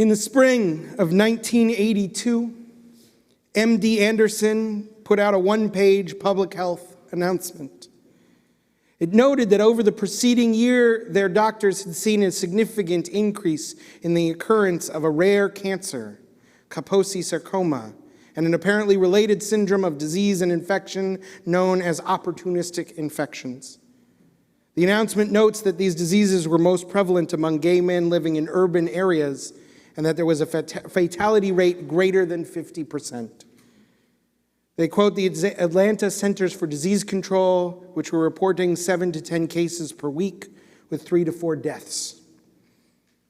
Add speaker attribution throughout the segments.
Speaker 1: In the spring of 1982, MD Anderson put out a one-page public health announcement. It noted that over the preceding year, their doctors had seen a significant increase in the occurrence of a rare cancer, Kaposi sarcoma, and an apparently related syndrome of disease and infection known as opportunistic infections. The announcement notes that these diseases were most prevalent among gay men living in urban areas and that there was a fatality rate greater than 50%. They quote the Atlanta Centers for Disease Control, which were reporting 7 to 10 cases per week with 3 to 4 deaths.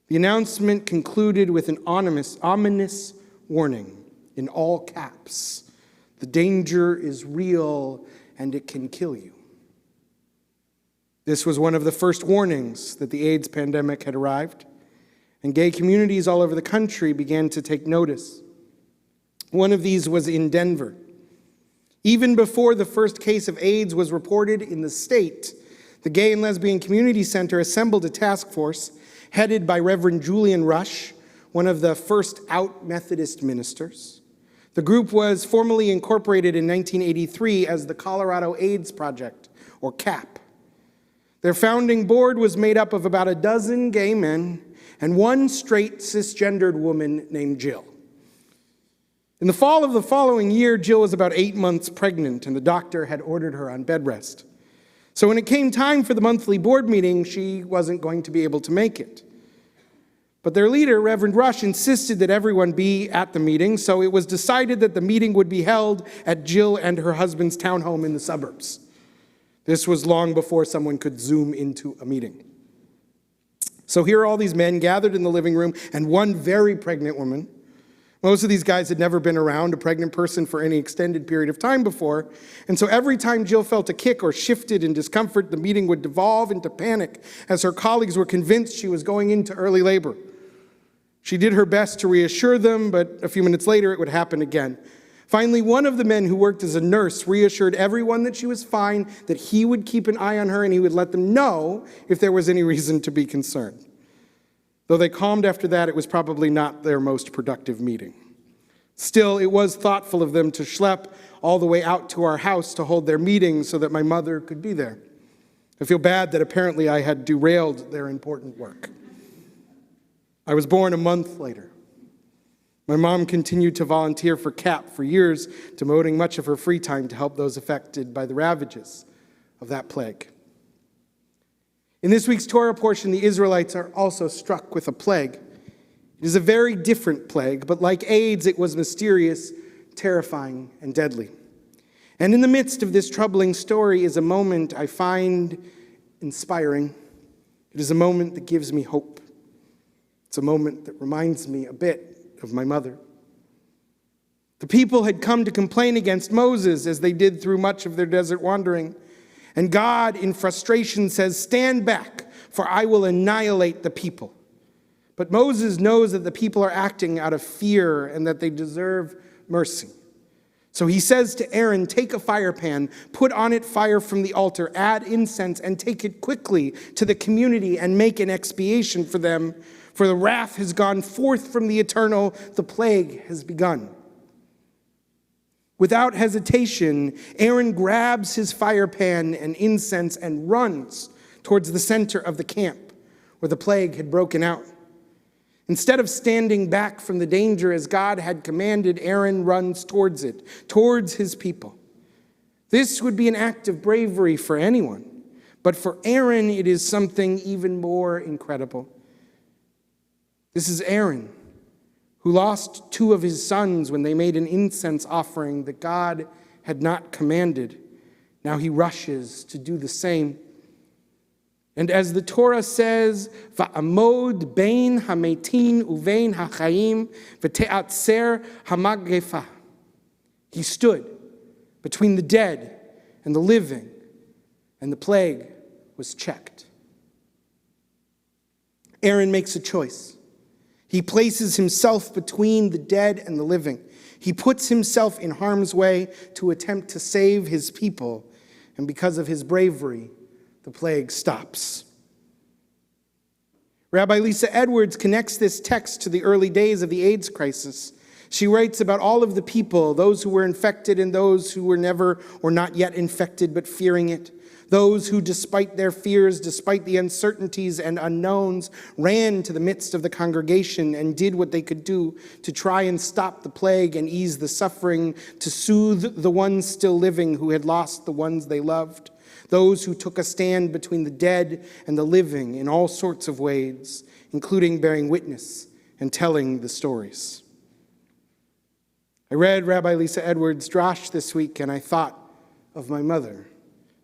Speaker 1: The announcement concluded with an ominous warning in all caps. The danger is real and it can kill you. This was one of the first warnings that the AIDS pandemic had arrived, and gay communities all over the country began to take notice. One of these was in Denver. Even before the first case of AIDS was reported in the state, the Gay and Lesbian Community Center assembled a task force headed by Reverend Julian Rush, one of the first out Methodist ministers. The group was formally incorporated in 1983 as the Colorado AIDS Project, or CAP. Their founding board was made up of about a dozen gay men and one straight cisgendered woman named Jill. In the fall of the following year, Jill was about 8 months pregnant, and the doctor had ordered her on bed rest. So when it came time for the monthly board meeting, she wasn't going to be able to make it. But their leader, Reverend Rush, insisted that everyone be at the meeting, so it was decided that the meeting would be held at Jill and her husband's townhome in the suburbs. This was long before someone could Zoom into a meeting. So here are all these men gathered in the living room, and one very pregnant woman. Most of these guys had never been around a pregnant person for any extended period of time before, and so every time Jill felt a kick or shifted in discomfort, the meeting would devolve into panic as her colleagues were convinced she was going into early labor. She did her best to reassure them, but a few minutes later it would happen again. Finally, one of the men who worked as a nurse reassured everyone that she was fine, that he would keep an eye on her, and he would let them know if there was any reason to be concerned. Though they calmed after that, it was probably not their most productive meeting. Still, it was thoughtful of them to schlep all the way out to our house to hold their meeting so that my mother could be there. I feel bad that apparently I had derailed their important work. I was born a month later. My mom continued to volunteer for CAP for years, devoting much of her free time to help those affected by the ravages of that plague. In this week's Torah portion, the Israelites are also struck with a plague. It is a very different plague, but like AIDS, it was mysterious, terrifying, and deadly. And in the midst of this troubling story is a moment I find inspiring. It is a moment that gives me hope. It's a moment that reminds me a bit of my mother. The people had come to complain against Moses as they did through much of their desert wandering. And God, in frustration, says, "Stand back, for I will annihilate the people." But Moses knows that the people are acting out of fear and that they deserve mercy. So he says to Aaron, "Take a fire pan, put on it fire from the altar, add incense, and take it quickly to the community and make an expiation for them. For the wrath has gone forth from the Eternal, the plague has begun." Without hesitation, Aaron grabs his fire pan and incense and runs towards the center of the camp where the plague had broken out. Instead of standing back from the danger as God had commanded, Aaron runs towards it, towards his people. This would be an act of bravery for anyone, but for Aaron it is something even more incredible. This is Aaron, who lost 2 of his sons when they made an incense offering that God had not commanded. Now he rushes to do the same. And as the Torah says, "Va'amod bein hametin uvein hachayim v'te'atzer hamagefa." He stood between the dead and the living, and the plague was checked. Aaron makes a choice. He places himself between the dead and the living. He puts himself in harm's way to attempt to save his people, and because of his bravery, the plague stops. Rabbi Lisa Edwards connects this text to the early days of the AIDS crisis. She writes about all of the people, those who were infected and those who were never or not yet infected but fearing it. Those who, despite their fears, despite the uncertainties and unknowns, ran to the midst of the congregation and did what they could do to try and stop the plague and ease the suffering, to soothe the ones still living who had lost the ones they loved. Those who took a stand between the dead and the living in all sorts of ways, including bearing witness and telling the stories. I read Rabbi Lisa Edwards' Drash this week, and I thought of my mother,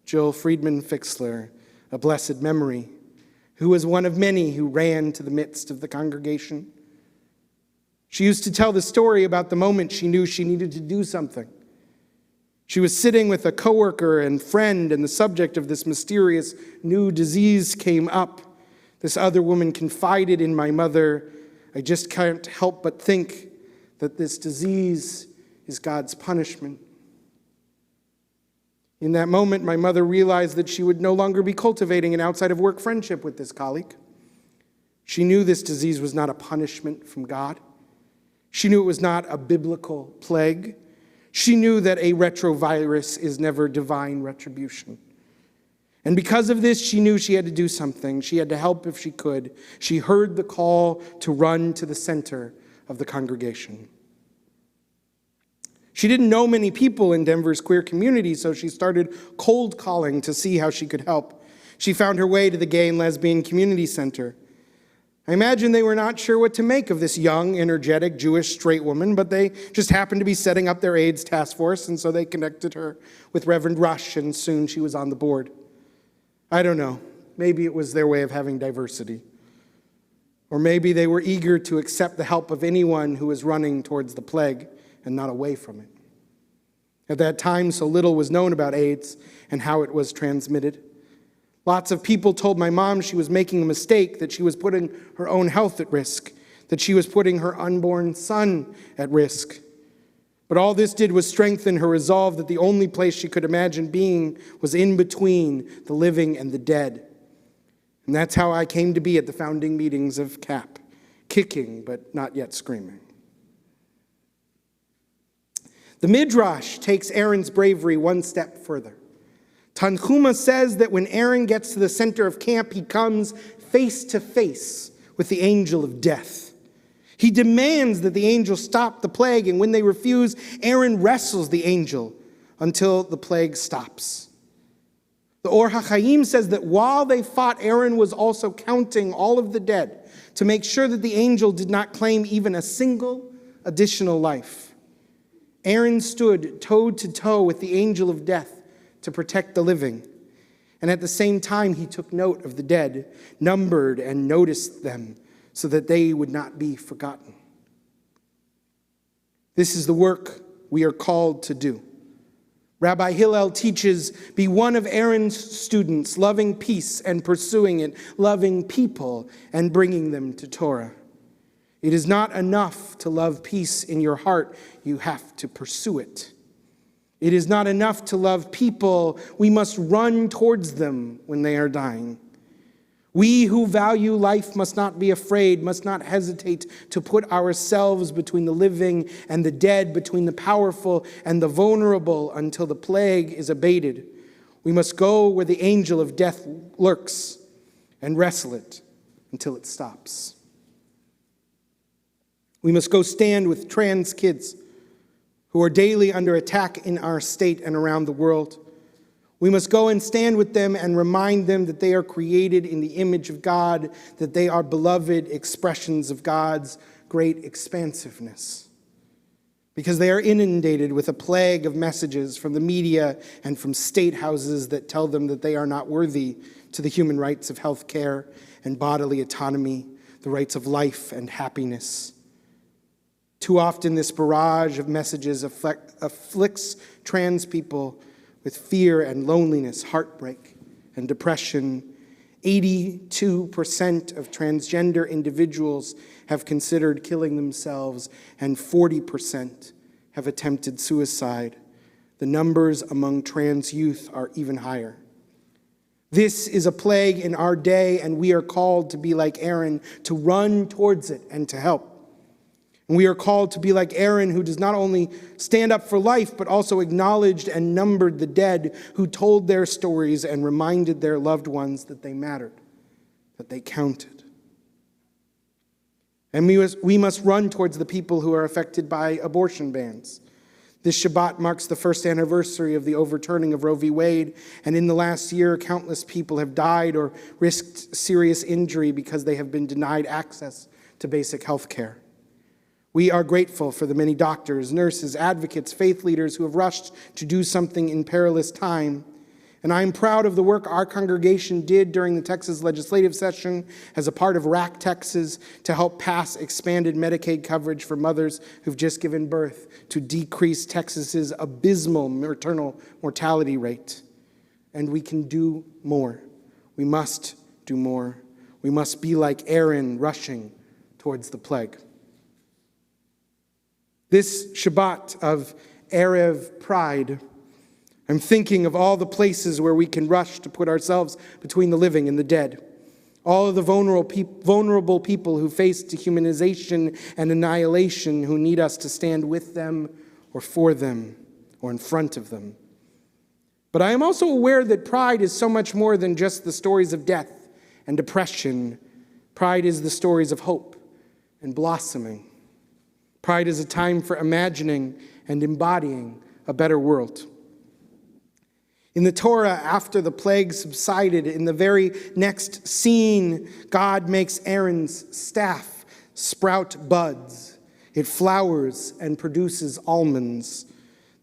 Speaker 1: Jill Friedman Fixler, a blessed memory, who was one of many who ran to the midst of the congregation. She used to tell the story about the moment she knew she needed to do something. She was sitting with a coworker and friend, and the subject of this mysterious new disease came up. This other woman confided in my mother, "I just can't help but think that this disease is God's punishment." In that moment, my mother realized that she would no longer be cultivating an outside of work friendship with this colleague. She knew this disease was not a punishment from God. She knew it was not a biblical plague. She knew that a retrovirus is never divine retribution. And because of this, she knew she had to do something. She had to help if she could. She heard the call to run to the center of the congregation. She didn't know many people in Denver's queer community, so she started cold calling to see how she could help. She found her way to the Gay and Lesbian Community Center. I imagine they were not sure what to make of this young, energetic, Jewish straight woman, but they just happened to be setting up their AIDS task force, and so they connected her with Reverend Rush, and soon she was on the board. I don't know. Maybe it was their way of having diversity. Or maybe they were eager to accept the help of anyone who was running towards the plague and not away from it. At that time, so little was known about AIDS and how it was transmitted. Lots of people told my mom she was making a mistake, that she was putting her own health at risk, that she was putting her unborn son at risk. But all this did was strengthen her resolve that the only place she could imagine being was in between the living and the dead. And that's how I came to be at the founding meetings of CAP, kicking but not yet screaming. The Midrash takes Aaron's bravery one step further. Tanhuma says that when Aaron gets to the center of camp, he comes face to face with the angel of death. He demands that the angel stop the plague, and when they refuse, Aaron wrestles the angel until the plague stops. The Or HaChaim says that while they fought, Aaron was also counting all of the dead to make sure that the angel did not claim even a single additional life. Aaron stood toe to toe with the angel of death to protect the living. And at the same time, he took note of the dead, numbered and noticed them so that they would not be forgotten. This is the work we are called to do. Rabbi Hillel teaches, be one of Aaron's students, loving peace and pursuing it, loving people and bringing them to Torah. It is not enough to love peace in your heart. You have to pursue it. It is not enough to love people. We must run towards them when they are dying. We who value life must not be afraid, must not hesitate to put ourselves between the living and the dead, between the powerful and the vulnerable until the plague is abated. We must go where the angel of death lurks and wrestle it until it stops. We must go stand with trans kids who are daily under attack in our state and around the world. We must go and stand with them and remind them that they are created in the image of God, that they are beloved expressions of God's great expansiveness. Because they are inundated with a plague of messages from the media and from state houses that tell them that they are not worthy to the human rights of health care and bodily autonomy, the rights of life and happiness. Too often, this barrage of messages afflicts trans people with fear and loneliness, heartbreak and depression. 82% of transgender individuals have considered killing themselves, and 40% have attempted suicide. The numbers among trans youth are even higher. This is a plague in our day, and we are called to be like Aaron, to run towards it and to help. And we are called to be like Aaron, who does not only stand up for life, but also acknowledged and numbered the dead, who told their stories and reminded their loved ones that they mattered, that they counted. And we must run towards the people who are affected by abortion bans. This Shabbat marks the first anniversary of the overturning of Roe v. Wade, and in the last year, countless people have died or risked serious injury because they have been denied access to basic health care. We are grateful for the many doctors, nurses, advocates, faith leaders who have rushed to do something in perilous time. And I am proud of the work our congregation did during the Texas legislative session as a part of RAC Texas to help pass expanded Medicaid coverage for mothers who've just given birth to decrease Texas's abysmal maternal mortality rate. And we can do more. We must do more. We must be like Aaron rushing towards the plague. This Shabbat of Erev Pride, I'm thinking of all the places where we can rush to put ourselves between the living and the dead. All of the vulnerable people who face dehumanization and annihilation, who need us to stand with them or for them or in front of them. But I am also aware that pride is so much more than just the stories of death and depression. Pride is the stories of hope and blossoming. Pride is a time for imagining and embodying a better world. In the Torah, after the plague subsided, in the very next scene, God makes Aaron's staff sprout buds. It flowers and produces almonds.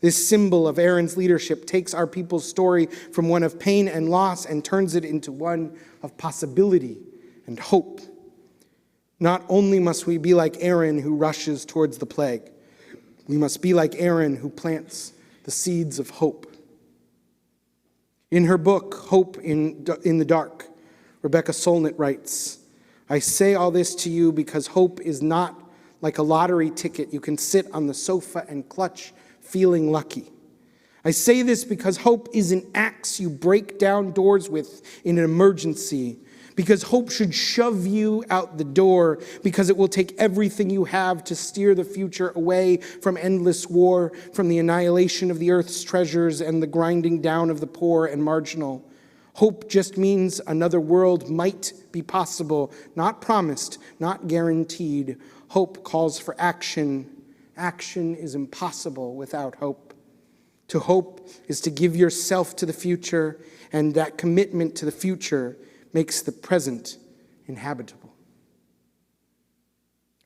Speaker 1: This symbol of Aaron's leadership takes our people's story from one of pain and loss and turns it into one of possibility and hope. Not only must we be like Aaron who rushes towards the plague, we must be like Aaron who plants the seeds of hope. In her book, Hope in the Dark, Rebecca Solnit writes, "I say all this to you because hope is not like a lottery ticket you can sit on the sofa and clutch feeling lucky. I say this because hope is an axe you break down doors with in an emergency, because hope should shove you out the door, because it will take everything you have to steer the future away from endless war, from the annihilation of the earth's treasures and the grinding down of the poor and marginal. Hope just means another world might be possible, not promised, not guaranteed. Hope calls for action. Action is impossible without hope. To hope is to give yourself to the future, and that commitment to the future makes the present inhabitable."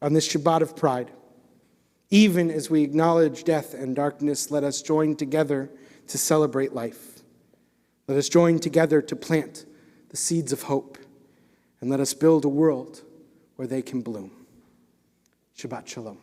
Speaker 1: On this Shabbat of Pride, even as we acknowledge death and darkness, let us join together to celebrate life. Let us join together to plant the seeds of hope, and let us build a world where they can bloom. Shabbat Shalom.